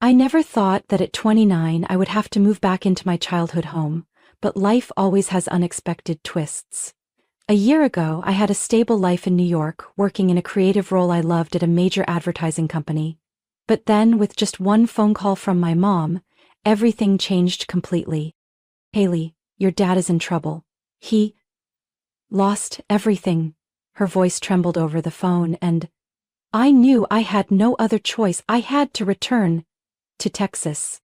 I never thought that at 29 I would have to move back into my childhood home, but life always has unexpected twists. A year ago, I had a stable life in New York, working in a creative role I loved at a major advertising company. But then, with just one phone call from my mom, everything changed completely. "Haley, your dad is in trouble. He lost everything." Her voice trembled over the phone, and I knew I had no other choice. I had to return to Texas.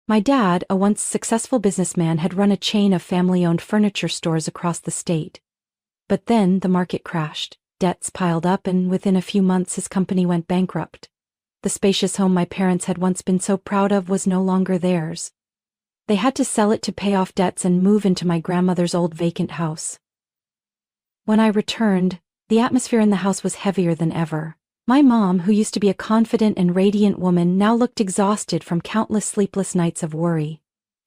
My dad, a once successful businessman, had run a chain of family-owned furniture stores across the state. But then the market crashed, debts piled up, and within a few months his company went bankrupt. The spacious home my parents had once been so proud of was no longer theirs. They had to sell it to pay off debts and move into my grandmother's old vacant house. When I returned, the atmosphere in the house was heavier than ever. My mom, who used to be a confident and radiant woman, now looked exhausted from countless sleepless nights of worry.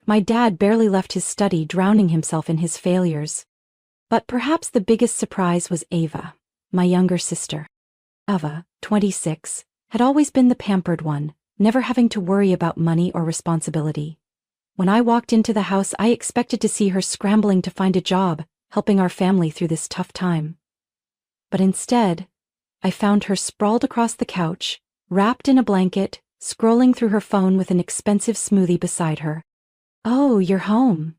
My dad barely left his study, drowning himself in his failures. But perhaps the biggest surprise was Ava, my younger sister. Ava, 26, had always been the pampered one, never having to worry about money or responsibility. When I walked into the house, I expected to see her scrambling to find a job, helping our family through this tough time. But instead, I found her sprawled across the couch, wrapped in a blanket, scrolling through her phone with an expensive smoothie beside her. "Oh, you're home."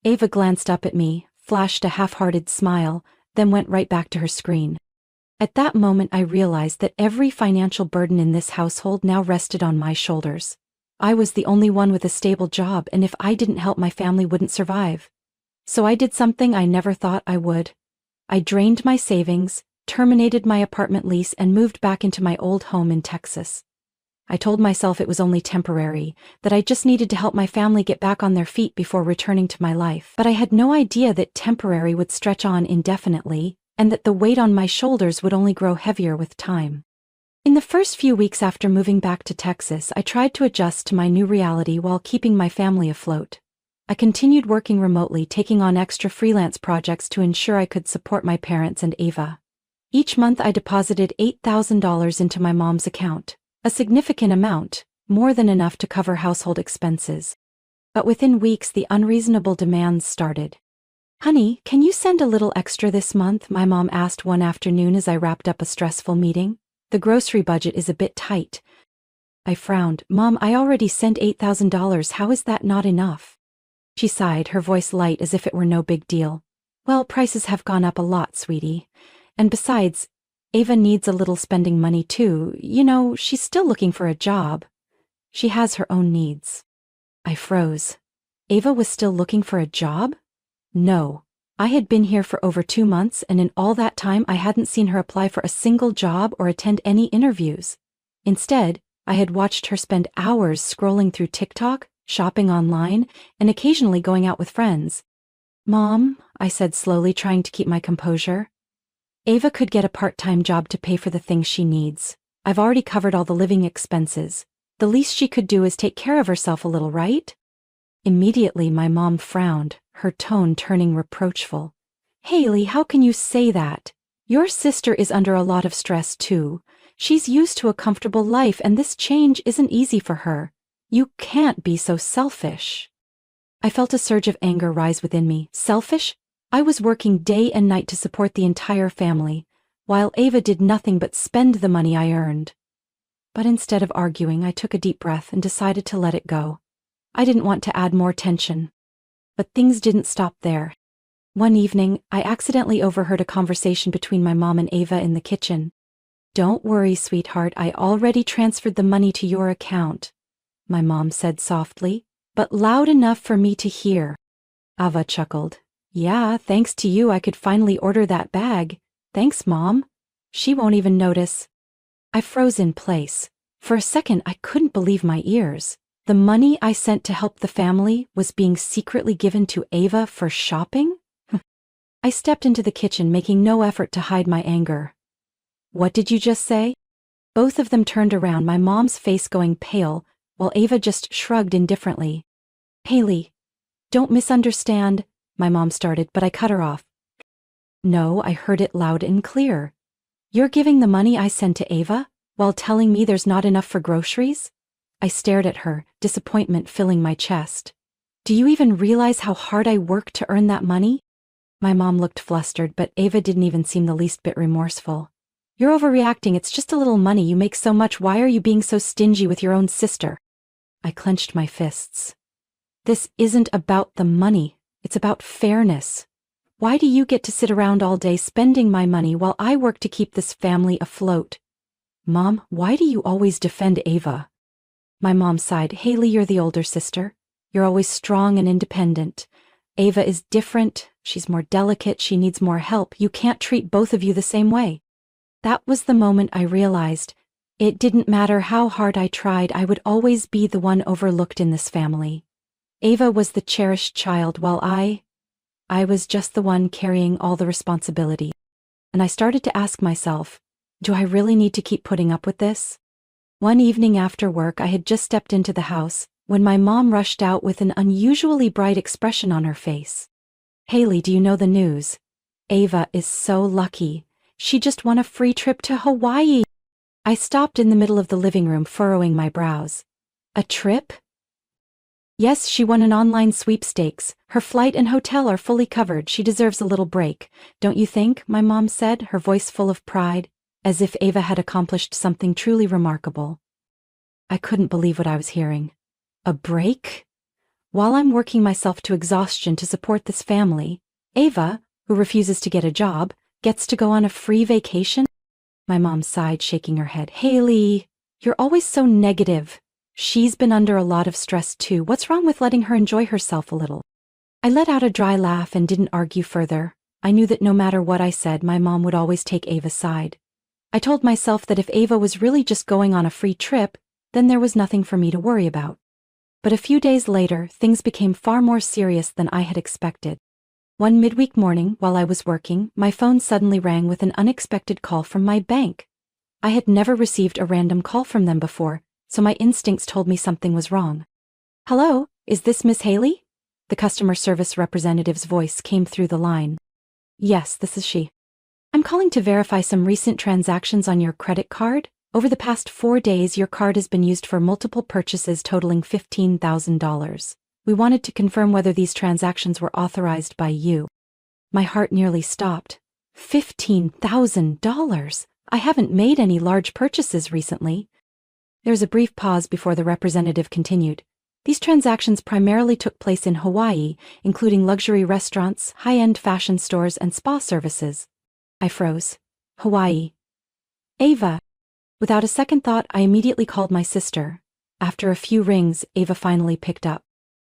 Ava glanced up at me, flashed a half-hearted smile, then went right back to her screen. At that moment I realized that every financial burden in this household now rested on my shoulders. I was the only one with a stable job, and if I didn't help, my family wouldn't survive. So I did something I never thought I would. I drained my savings, terminated my apartment lease, and moved back into my old home in Texas. I told myself it was only temporary, that I just needed to help my family get back on their feet before returning to my life. But I had no idea that temporary would stretch on indefinitely, and that the weight on my shoulders would only grow heavier with time. In the first few weeks after moving back to Texas, I tried to adjust to my new reality while keeping my family afloat. I continued working remotely, taking on extra freelance projects to ensure I could support my parents and Ava. Each month I deposited $8,000 into my mom's account. A significant amount, more than enough to cover household expenses. But within weeks the unreasonable demands started. "Honey, can you send a little extra this month?" my mom asked one afternoon as I wrapped up a stressful meeting. "The grocery budget is a bit tight." I frowned. "Mom, I already sent $8,000. How is that not enough?" She sighed, her voice light as if it were no big deal. "Well, prices have gone up a lot, sweetie. And besides, Ava needs a little spending money too. You know, she's still looking for a job. She has her own needs." I froze. Ava was still looking for a job? No. I had been here for over 2 months, and in all that time I hadn't seen her apply for a single job or attend any interviews. Instead, I had watched her spend hours scrolling through TikTok, shopping online, and occasionally going out with friends. "Mom," I said slowly, trying to keep my composure, "Ava could get a part-time job to pay for the things she needs. I've already covered all the living expenses. The least she could do is take care of herself a little, right?" Immediately my mom frowned, her tone turning reproachful. "Haley, how can you say that? Your sister is under a lot of stress too. She's used to a comfortable life, and this change isn't easy for her. You can't be so selfish." I felt a surge of anger rise within me. Selfish? I was working day and night to support the entire family, while Ava did nothing but spend the money I earned. But instead of arguing, I took a deep breath and decided to let it go. I didn't want to add more tension. But things didn't stop there. One evening, I accidentally overheard a conversation between my mom and Ava in the kitchen. "Don't worry, sweetheart, I already transferred the money to your account," my mom said softly, but loud enough for me to hear. Ava chuckled. "Yeah, thanks to you I could finally order that bag. Thanks, Mom. She won't even notice." I froze in place. For a second I couldn't believe my ears. The money I sent to help the family was being secretly given to Ava for shopping? I stepped into the kitchen, making no effort to hide my anger. "What did you just say?" Both of them turned around, my mom's face going pale, while Ava just shrugged indifferently. "Haley, don't misunderstand," my mom started, but I cut her off. "No, I heard it loud and clear. You're giving the money I sent to Ava, while telling me there's not enough for groceries? I stared at her, disappointment filling my chest. Do you even realize how hard I worked to earn that money? My mom looked flustered, but Ava didn't even seem the least bit remorseful. You're overreacting, it's just a little money, you make so much, why are you being so stingy with your own sister? I clenched my fists. This isn't about the money, it's about fairness. Why do you get to sit around all day spending my money while I work to keep this family afloat? Mom, why do you always defend Ava? My mom sighed. Haley, you're the older sister. You're always strong and independent. Ava is different, she's more delicate, she needs more help. You can't treat both of you the same way. That was the moment I realized. It didn't matter how hard I tried, I would always be the one overlooked in this family. Ava was the cherished child while I was just the one carrying all the responsibility. And I started to ask myself, do I really need to keep putting up with this? One evening after work, I had just stepped into the house when my mom rushed out with an unusually bright expression on her face. Haley, do you know the news? Ava is so lucky. She just won a free trip to Hawaii. I stopped in the middle of the living room, furrowing my brows. A trip? Yes, she won an online sweepstakes. Her flight and hotel are fully covered. She deserves a little break, don't you think? My mom said, her voice full of pride, as if Ava had accomplished something truly remarkable. I couldn't believe what I was hearing. A break? While I'm working myself to exhaustion to support this family, Ava, who refuses to get a job, gets to go on a free vacation? My mom sighed, shaking her head. Haley, you're always so negative. She's been under a lot of stress too. What's wrong with letting her enjoy herself a little? I let out a dry laugh and didn't argue further. I knew that no matter what I said, my mom would always take Ava's side. I told myself that if Ava was really just going on a free trip, then there was nothing for me to worry about. But a few days later, things became far more serious than I had expected. One midweek morning, while I was working, my phone suddenly rang with an unexpected call from my bank. I had never received a random call from them before, so my instincts told me something was wrong. Hello, is this Miss Haley? The customer service representative's voice came through the line. Yes, this is she. I'm calling to verify some recent transactions on your credit card. Over the past 4 days, your card has been used for multiple purchases totaling $15,000. We wanted to confirm whether these transactions were authorized by you. My heart nearly stopped. $15,000? I haven't made any large purchases recently. There was a brief pause before the representative continued. These transactions primarily took place in Hawaii, including luxury restaurants, high-end fashion stores, and spa services. I froze. Hawaii. Ava. Without a second thought, I immediately called my sister. After a few rings, Ava finally picked up.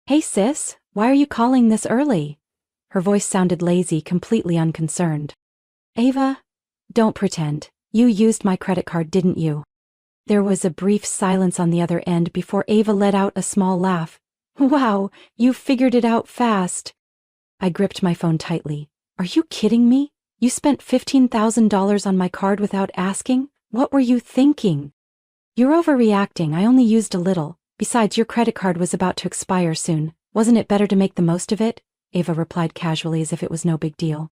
Hey sis, why are you calling this early? Her voice sounded lazy, completely unconcerned. Ava, don't pretend. You used my credit card, didn't you? There was a brief silence on the other end before Ava let out a small laugh. Wow, you figured it out fast. I gripped my phone tightly. Are you kidding me? You spent $15,000 on my card without asking? What were you thinking? You're overreacting, I only used a little. Besides, your credit card was about to expire soon. Wasn't it better to make the most of it? Ava replied casually as if it was no big deal.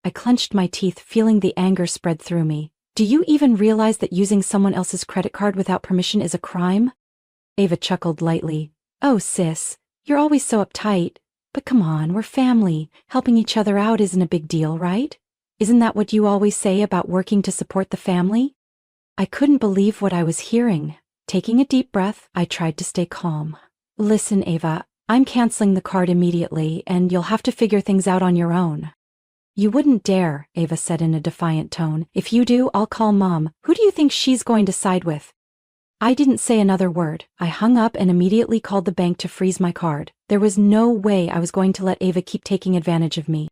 I clenched my teeth, feeling the anger spread through me. Do you even realize that using someone else's credit card without permission is a crime? Ava chuckled lightly. Oh sis, you're always so uptight. But come on, we're family. Helping each other out isn't a big deal, right? Isn't that what you always say about working to support the family? I couldn't believe what I was hearing. Taking a deep breath, I tried to stay calm. Listen, Ava, I'm canceling the card immediately, and you'll have to figure things out on your own. You wouldn't dare, Ava said in a defiant tone. If you do, I'll call Mom. Who do you think she's going to side with? I didn't say another word. I hung up and immediately called the bank to freeze my card. There was no way I was going to let Ava keep taking advantage of me.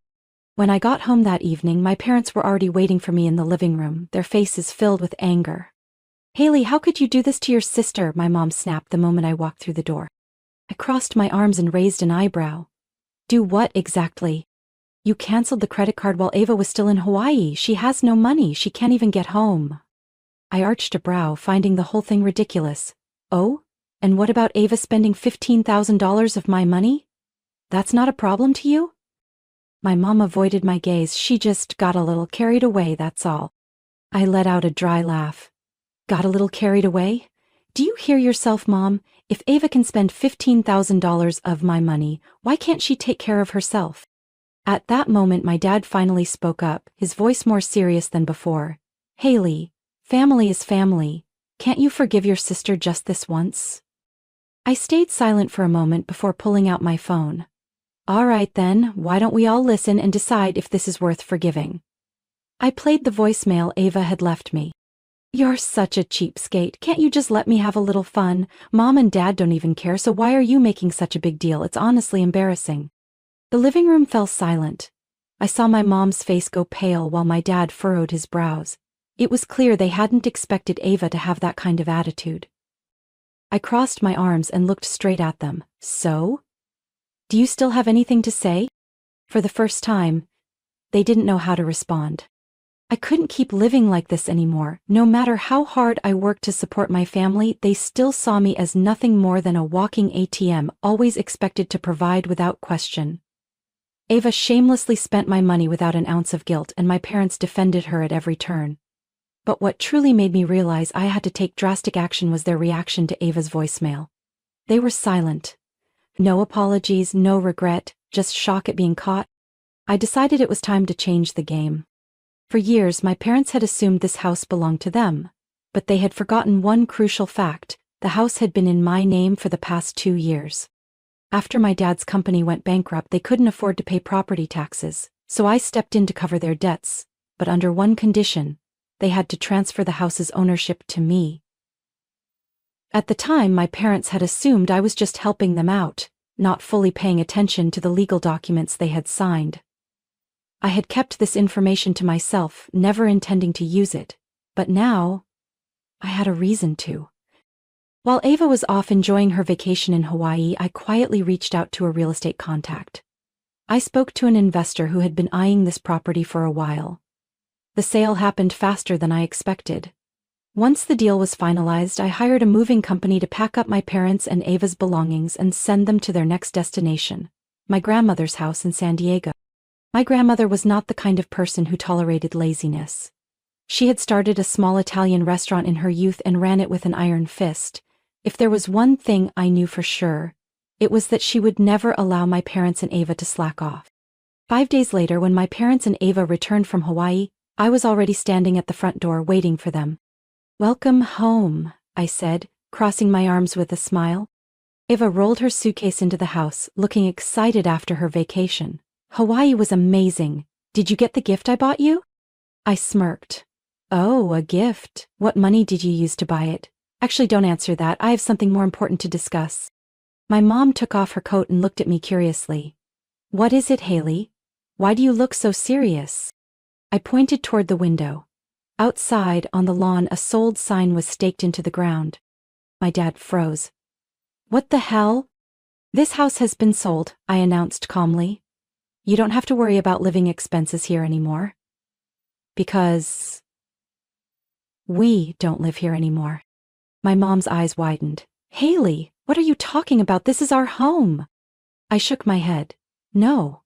When I got home that evening, my parents were already waiting for me in the living room, their faces filled with anger. Haley, how could you do this to your sister? My mom snapped the moment I walked through the door. I crossed my arms and raised an eyebrow. Do what exactly? You canceled the credit card while Ava was still in Hawaii. She has no money. She can't even get home. I arched a brow, finding the whole thing ridiculous. Oh? And what about Ava spending $15,000 of my money? That's not a problem to you? My mom avoided my gaze. She just got a little carried away, that's all. I let out a dry laugh. Got a little carried away? Do you hear yourself, Mom? If Ava can spend $15,000 of my money, why can't she take care of herself? At that moment my dad finally spoke up, his voice more serious than before. Haley, family is family. Can't you forgive your sister just this once? I stayed silent for a moment before pulling out my phone. All right then, why don't we all listen and decide if this is worth forgiving? I played the voicemail Ava had left me. You're such a cheapskate, can't you just let me have a little fun? Mom and Dad don't even care, so why are you making such a big deal? It's honestly embarrassing. The living room fell silent. I saw my mom's face go pale while my dad furrowed his brows. It was clear they hadn't expected Ava to have that kind of attitude. I crossed my arms and looked straight at them. So? Do you still have anything to say? For the first time, they didn't know how to respond. I couldn't keep living like this anymore. No matter how hard I worked to support my family, they still saw me as nothing more than a walking ATM, always expected to provide without question. Ava shamelessly spent my money without an ounce of guilt, and my parents defended her at every turn. But what truly made me realize I had to take drastic action was their reaction to Ava's voicemail. They were silent. No apologies, no regret, just shock at being caught. I decided it was time to change the game. For years, my parents had assumed this house belonged to them, but they had forgotten one crucial fact: the house had been in my name for the past 2 years. After my dad's company went bankrupt, they couldn't afford to pay property taxes, so I stepped in to cover their debts, but under one condition: they had to transfer the house's ownership to me. At the time, my parents had assumed I was just helping them out, not fully paying attention to the legal documents they had signed. I had kept this information to myself, never intending to use it, but now I had a reason to. While Ava was off enjoying her vacation in Hawaii, I quietly reached out to a real estate contact. I spoke to an investor who had been eyeing this property for a while. The sale happened faster than I expected. Once the deal was finalized, I hired a moving company to pack up my parents' and Ava's belongings and send them to their next destination, my grandmother's house in San Diego. My grandmother was not the kind of person who tolerated laziness. She had started a small Italian restaurant in her youth and ran it with an iron fist. If there was one thing I knew for sure, it was that she would never allow my parents and Ava to slack off. 5 days later, when my parents and Ava returned from Hawaii, I was already standing at the front door waiting for them. "Welcome home," I said, crossing my arms with a smile. Ava rolled her suitcase into the house, looking excited after her vacation. "Hawaii was amazing. Did you get the gift I bought you?" I smirked. "Oh, a gift. What money did you use to buy it? Actually, don't answer that. I have something more important to discuss." My mom took off her coat and looked at me curiously. "What is it, Haley? Why do you look so serious?" I pointed toward the window. Outside, on the lawn, a sold sign was staked into the ground. My dad froze. "What the hell?" "This house has been sold," I announced calmly. "You don't have to worry about living expenses here anymore." "Because we don't live here anymore." My mom's eyes widened. "Haley, what are you talking about? This is our home." I shook my head. "No.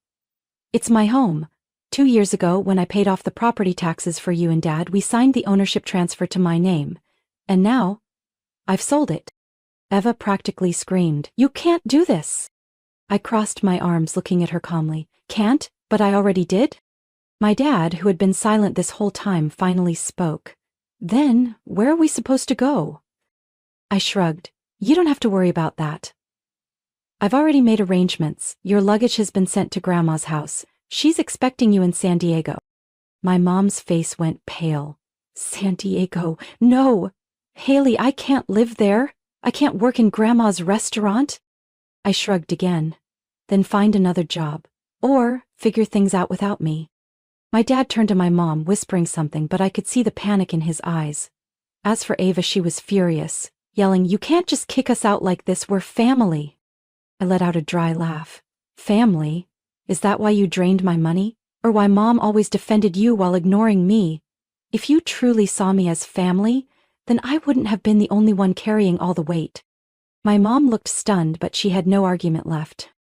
It's my home. 2 years ago, when I paid off the property taxes for you and Dad, we signed the ownership transfer to my name. And now, I've sold it." Eva practically screamed. "You can't do this." I crossed my arms, looking at her calmly. "Can't? But I already did?" My dad, who had been silent this whole time, finally spoke. "Then, where are we supposed to go?" I shrugged. "You don't have to worry about that. I've already made arrangements. Your luggage has been sent to Grandma's house. She's expecting you in San Diego." My mom's face went pale. "San Diego? No! Haley, I can't live there. I can't work in Grandma's restaurant." I shrugged again. "Then find another job. Or figure things out without me." My dad turned to my mom, whispering something, but I could see the panic in his eyes. As for Ava, she was furious, yelling, "You can't just kick us out like this. We're family." I let out a dry laugh. "Family? Is that why you drained my money? Or why Mom always defended you while ignoring me? If you truly saw me as family, then I wouldn't have been the only one carrying all the weight." My mom looked stunned, but she had no argument left.